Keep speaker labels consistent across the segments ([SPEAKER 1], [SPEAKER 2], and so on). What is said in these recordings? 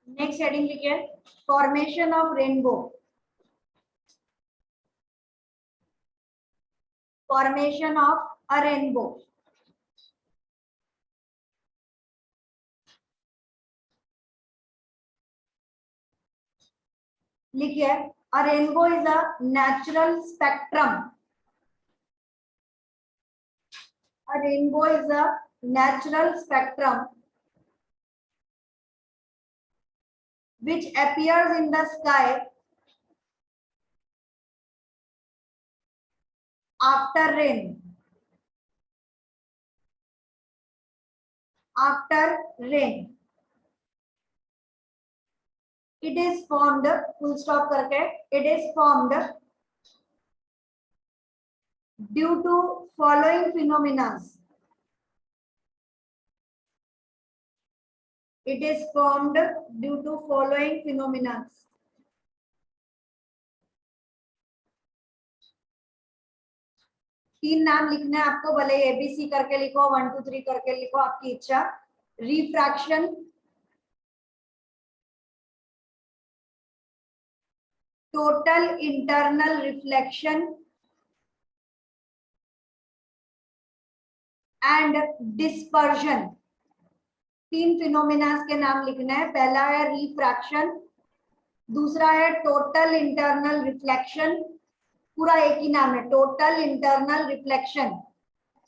[SPEAKER 1] Next heading लिखिए formation of rainbow. Formation of a rainbow. लिखिए a rainbow is a natural spectrum. A rainbow is a natural spectrum which appears in the sky after rain. After rain. It is formed, full stop करके, it is formed due to following phenomena. It is formed due to following phenomena. तीन नाम लिखने हैं आपको, भले ABC करके लिखो, 1 2 3 करके लिखो, आपकी इच्छा। Refraction, total internal reflection and dispersion. तीन फिनोमिना के नाम लिखना है। पहला है रिफ्रैक्शन, दूसरा है टोटल इंटरनल रिफ्लेक्शन, पूरा एक ही नाम है टोटल इंटरनल रिफ्लेक्शन,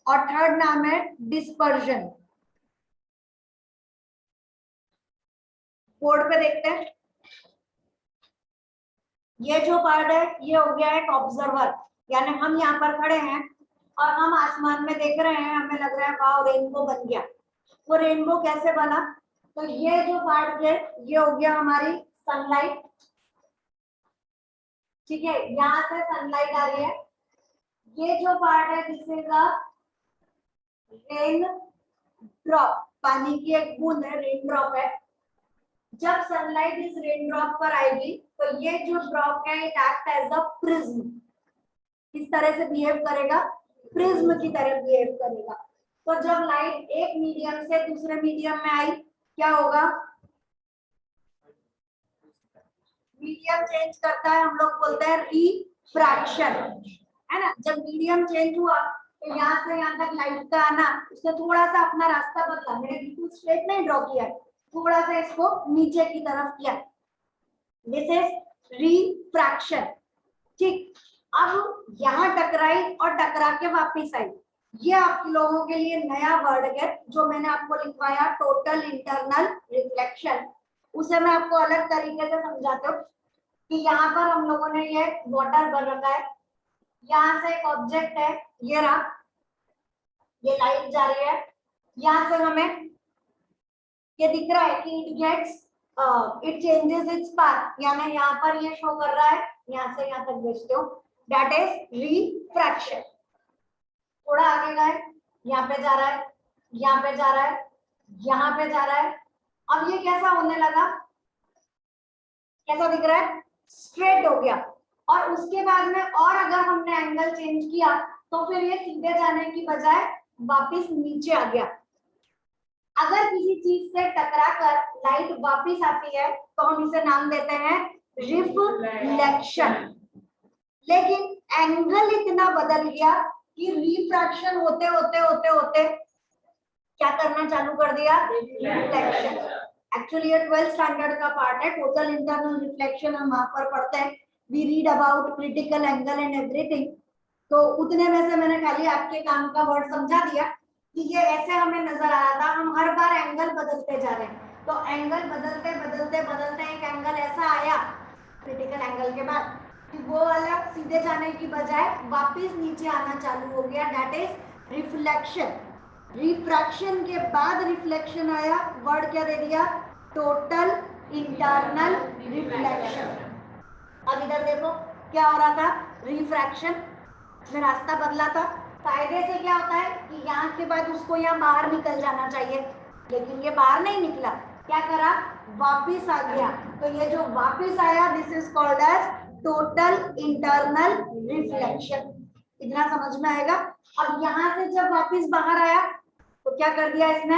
[SPEAKER 1] और थर्ड नाम है डिस्पर्जन। बोर्ड पे देखते हैं। ये जो पार्ट है ये हो गया एक ऑब्जर्वर, यानी हम यहाँ पर खड़े हैं और हम आसमान में देख रहे हैं, हमें लग रहा है वाह रेनबो बन गया। वो रेनबो कैसे बना? तो ये जो पार्ट है ये हो गया हमारी सनलाइट। ठीक है, यहाँ से सनलाइट आ रही है। ये जो पार्ट है this is a rain drop, पानी की एक बूंद है, रेन ड्रॉप है। जब सनलाइट इस रेन ड्रॉप पर आएगी तो ये जो ड्रॉप है it act as a prism. किस तरह से बिहेव करेगा? प्रिज्म की तरह बिहेव करेगा। तो जब लाइट एक मीडियम से दूसरे मीडियम में आई क्या होगा? मीडियम चेंज करता है, हम लोग बोलते हैं रिफ्रैक्शन, है ना। जब मीडियम चेंज हुआ तो यहाँ से यहाँ तक लाइट का आना, उसने थोड़ा सा अपना रास्ता बदला, मैंने बिल्कुल स्ट्रेट नहीं ड्रॉ किया, थोड़ा सा इसको नीचे की तरफ किया। This is refraction. ठीक, अब यहाँ टकराई और टकरा के वापिस आई। ये आप लोगों के लिए नया वर्ड है जो मैंने आपको लिखवाया, टोटल इंटरनल रिफ्लेक्शन। उसे मैं आपको अलग तरीके से समझाता हूँ कि यहाँ पर हम लोगों ने ये वाटर भर रखा है, यहाँ से एक ऑब्जेक्ट है, ये रहा, ये लाइट जा रही है, यहाँ से हमें ये दिख रहा है कि इट चेंजेस इट्स पाथ, यानी यहाँ पर ये शो कर रहा है, यहाँ से यहाँ तक भेजते हो, दैट इज रिफ्रैक्शन। थोड़ा आगे गए, यहाँ पे जा रहा है, यहाँ पे जा रहा है, यहाँ पे जा रहा है। अब ये कैसा होने लगा? कैसा दिख रहा है? स्ट्रेट हो गया। और उसके बाद में और अगर हमने एंगल चेंज किया तो फिर ये सीधे जाने की बजाय वापिस नीचे आ गया। अगर किसी चीज से टकराकर लाइट वापिस आती है तो हम इसे नाम देते हैं रिफ्लेक्शन। लेकिन एंगल इतना बदल गया कि रिफ्रैक्शन होते होते होते होते क्या करना चालू कर दिया? रिफ्लेक्शन। एक्चुअली ये 12th स्टैंडर्ड का पार्ट है, टोटल इंटरनल रिफ्लेक्शन हम वहां पर पढ़ते हैं। We read about critical angle and everything. तो उतने में से मैंने खाली आपके काम का वर्ड समझा दिया कि ये ऐसे हमें नजर आ रहा था, हम हर बार एंगल बदलते जा रहे हैं। तो एंगल बदलते बदलते बदलते एक एंगल ऐसा आया क्रिटिकल एंगल के बाद कि वो वाला सीधे जाने की बजाय वापिस नीचे आना चालू हो गया, दैट इज रिफ्लेक्शन। रिफ्रैक्शन के बाद रिफ्लेक्शन आया, वर्ड क्या दे दिया? Total internal reflection. अब इधर देखो क्या हो रहा था? रिफ्रैक्शन में रास्ता बदला था। फायदे से क्या होता है कि यहाँ के बाद उसको यहाँ बाहर निकल जाना चाहिए, लेकिन ये बाहर नहीं निकला, क्या करा? वापिस आ गया। तो ये जो वापिस आया this is called as total internal reflection. इतना समझ में आएगा? अब यहाँ से जब वापिस बाहर आया तो क्या कर दिया इसने?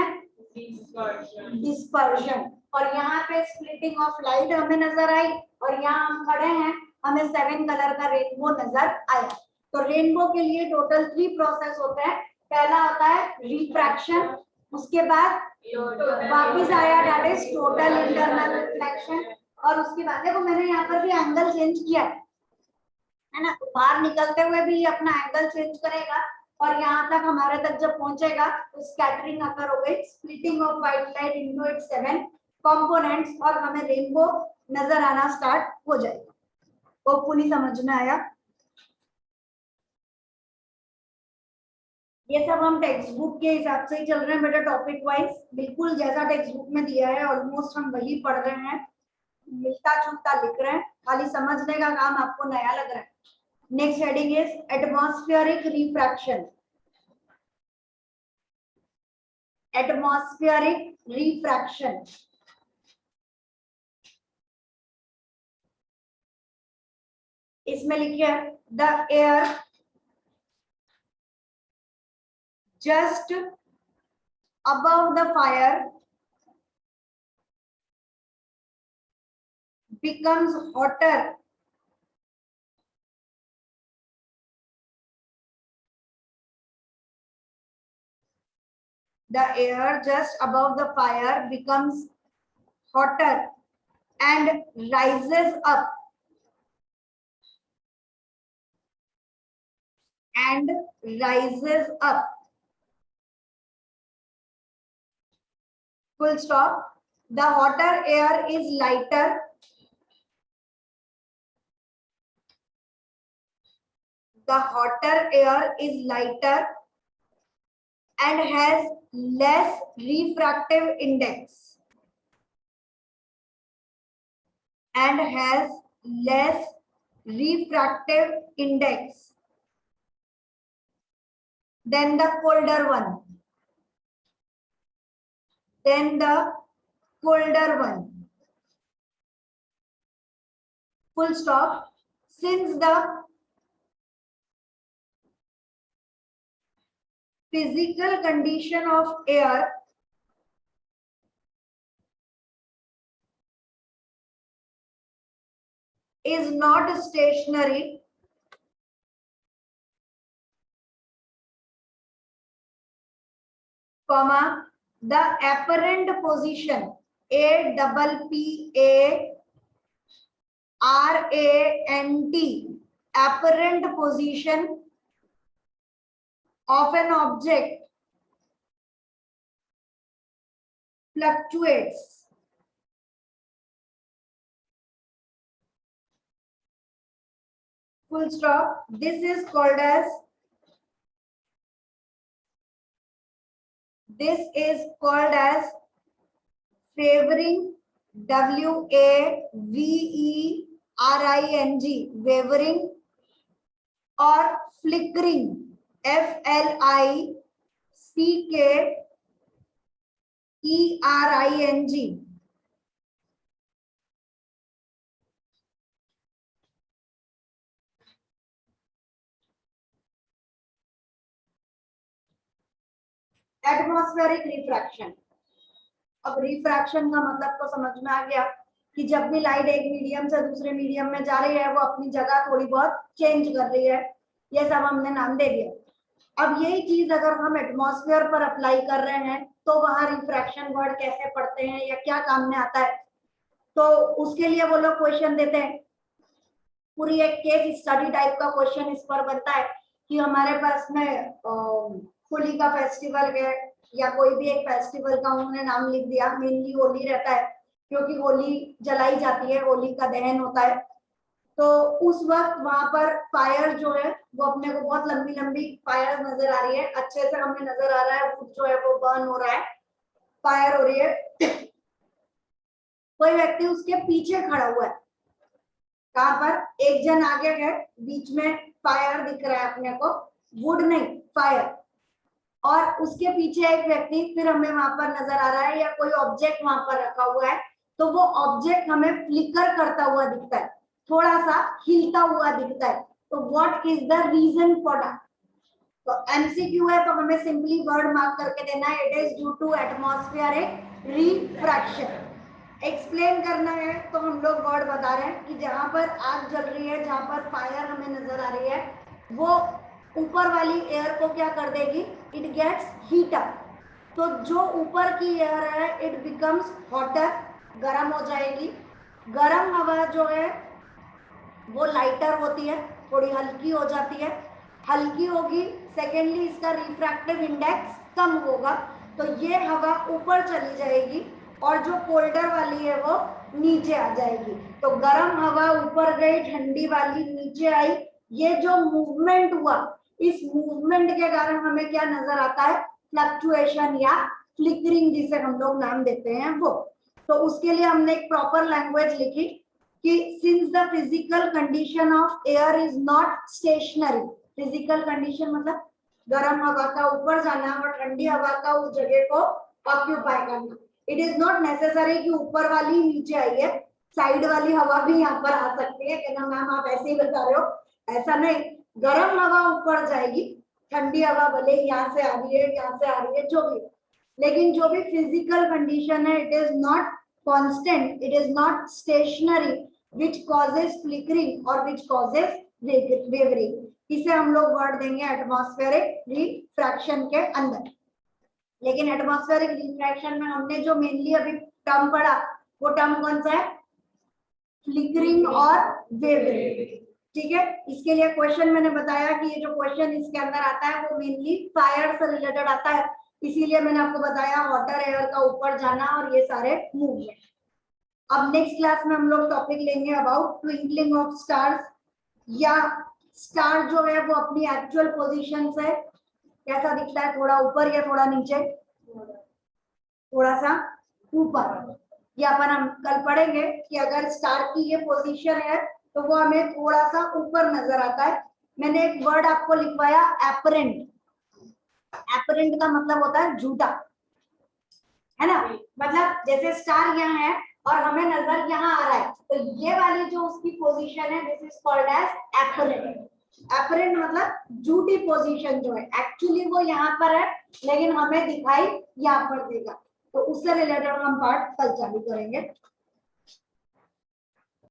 [SPEAKER 1] डिस्पर्जन। और यहाँ पे स्प्लिटिंग ऑफ लाइट हमें नजर आई, और यहाँ हम खड़े हैं, हमें 7 कलर का रेनबो नजर आया। तो रेनबो के लिए टोटल 3 प्रोसेस होते हैं। पहला होता है रिफ्रैक्शन, उसके बाद वापिस आया that is total internal reflection, और उसके बाद देखो मैंने यहाँ पर भी एंगल चेंज किया है ना, तो बाहर निकलते हुए भी अपना एंगल चेंज करेगा, और यहाँ तक हमारे तक जब पहुंचेगा तो स्कैटरिंग अकर हो गई, splitting of white light into its 7 components, और हमें रेनबो नजर आना स्टार्ट हो जाएगा। होपफुली समझ में आया। ये सब हम टेक्स्ट बुक के हिसाब से ही चल रहे हैं बेटा, टॉपिक वाइज बिल्कुल जैसा टेक्स्ट बुक में दिया है ऑलमोस्ट हम वही पढ़ रहे हैं, मिलता जुलता लिख रहे हैं, खाली समझने का काम आपको नया लग रहा है। Next heading is atmospheric refraction. Atmospheric refraction, इसमें लिखिए the air just above the fire becomes hotter the air just above the fire becomes hotter and rises up full stop. The hotter air is lighter, and has less refractive index, than the colder one. Full stop. Since the physical condition of air is not stationary, comma, the apparent position, apparent position of an object fluctuates. Full stop. This is called as wavering, WAVERING, wavering, or flickering, FLICKERING. Atmospheric refraction. अब refraction का मतलब तो समझ में आ गया कि जब भी लाइट एक मीडियम से दूसरे मीडियम में जा रही है वो अपनी जगह थोड़ी बहुत चेंज कर रही है, ये सब हमने नाम दे दिया। अब यही चीज अगर हम एटमॉस्फेयर पर अप्लाई कर रहे हैं तो वहां रिफ्रैक्शन वर्ड कैसे पढ़ते हैं या क्या काम में आता है, तो उसके लिए वो लोग क्वेश्चन देते हैं। पूरी एक केस स्टडी टाइप का क्वेश्चन इस पर बनता है कि हमारे पास में होली का फेस्टिवल है या कोई भी एक फेस्टिवल का उन्होंने नाम लिख दिया, मेनली होली रहता है क्योंकि होली जलाई जाती है, होली का दहन होता है, तो उस वक्त वहां पर फायर जो है वो अपने को बहुत लंबी लंबी फायर नजर आ रही है, अच्छे से हमें नजर आ रहा है वुड जो है वो बर्न हो रहा है, फायर हो रही है। कोई व्यक्ति उसके पीछे खड़ा हुआ है, कहां पर, एक जन आगे है, बीच में फायर दिख रहा है अपने को, वुड नहीं फायर, और उसके पीछे एक व्यक्ति फिर हमें वहां पर नजर आ रहा है या कोई ऑब्जेक्ट वहां पर रखा हुआ है, तो वो ऑब्जेक्ट हमें फ्लिकर करता हुआ दिखता है, थोड़ा सा हिलता हुआ दिखता है, तो what is the reason for that. तो एमसीक्यू है तो हमें सिंपली वर्ड मार्क करके देना है, it is due to atmospheric refraction. Explain करना है तो हम लोग वर्ड बता रहे हैं कि जहां पर आग जल रही है, जहां पर फायर हमें नजर आ रही है, वो ऊपर वाली एयर को क्या कर देगी, इट गेट्स हीट अप। तो जो ऊपर की एयर है इट बिकम्स हॉटर, गर्म हो जाएगी। गर्म हवा जो है वो लाइटर होती है, थोड़ी हल्की हो जाती है, हल्की होगी। सेकेंडली इसका रिफ्रैक्टिव इंडेक्स कम होगा, तो ये हवा ऊपर चली जाएगी और जो कोल्डर वाली है वो नीचे आ जाएगी। तो गर्म हवा ऊपर गई, ठंडी वाली नीचे आई। ये जो मूवमेंट हुआ, इस मूवमेंट के कारण हमें क्या नजर आता है, फ्लक्चुएशन या फ्लिकरिंग, जिसे हम लोग नाम देते हैं वो। तो उसके लिए हमने एक प्रॉपर लैंग्वेज लिखी कि since the physical condition of air is not stationary, physical condition मतलब गर्म हवा का ऊपर जाना और ठंडी हवा का उस जगह को ऑक्यूपाई करना। इट इज नॉट नेसेसरी कि ऊपर वाली नीचे आई है, साइड वाली हवा भी यहाँ पर आ सकती है, कहना मैम आप ऐसे ही बता रहे हो, ऐसा नहीं। गर्म हवा ऊपर जाएगी, ठंडी हवा भले यहाँ से आ रही है, यहाँ से आ रही है, जो भी, लेकिन जो भी फिजिकल कंडीशन है it is not constant, it is not stationary, which causes flickering or which causes wavering। इसे हम लोग वर्ड देंगे एटमॉस्फेरिक रिफ्रैक्शन के अंदर। लेकिन एटमॉस्फेरिक रिफ्रैक्शन में हमने जो मेनली अभी टर्म पढ़ा, वो टर्म कौन सा है, फ्लिकरिंग और वेवरिंग। ठीक है, इसके लिए क्वेश्चन मैंने बताया कि ये जो क्वेश्चन इसके अंदर आता है वो मेनली फायर से रिलेटेड आता है, इसीलिए मैंने आपको बताया वाटर एयर का ऊपर जाना और ये सारे मूवमेंट। अब नेक्स्ट क्लास में हम लोग टॉपिक लेंगे अबाउट ट्विंकलिंग ऑफ स्टार्स, या स्टार जो है वो अपनी एक्चुअल पोजीशन से कैसा दिखता है, थोड़ा ऊपर या थोड़ा नीचे, थोड़ा सा ऊपर। ये अपन हम कल पढ़ेंगे कि अगर स्टार की ये पोजीशन है तो वो हमें थोड़ा सा ऊपर नजर आता है। मैंने एक वर्ड आपको लिखवाया एपरेंट। एपरेंट का मतलब होता है झूठा, है ना, मतलब जैसे स्टार यहाँ है और हमें नजर यहाँ आ रहा है, तो ये वाली जो उसकी पोजीशन है this is called as apparent. Apparent मतलब झूठी पोजीशन जो है, एक्चुअली वो यहाँ पर है लेकिन हमें दिखाई यहाँ पर देगा। तो उससे रिलेटेड हम पार्ट कल चालू करेंगे।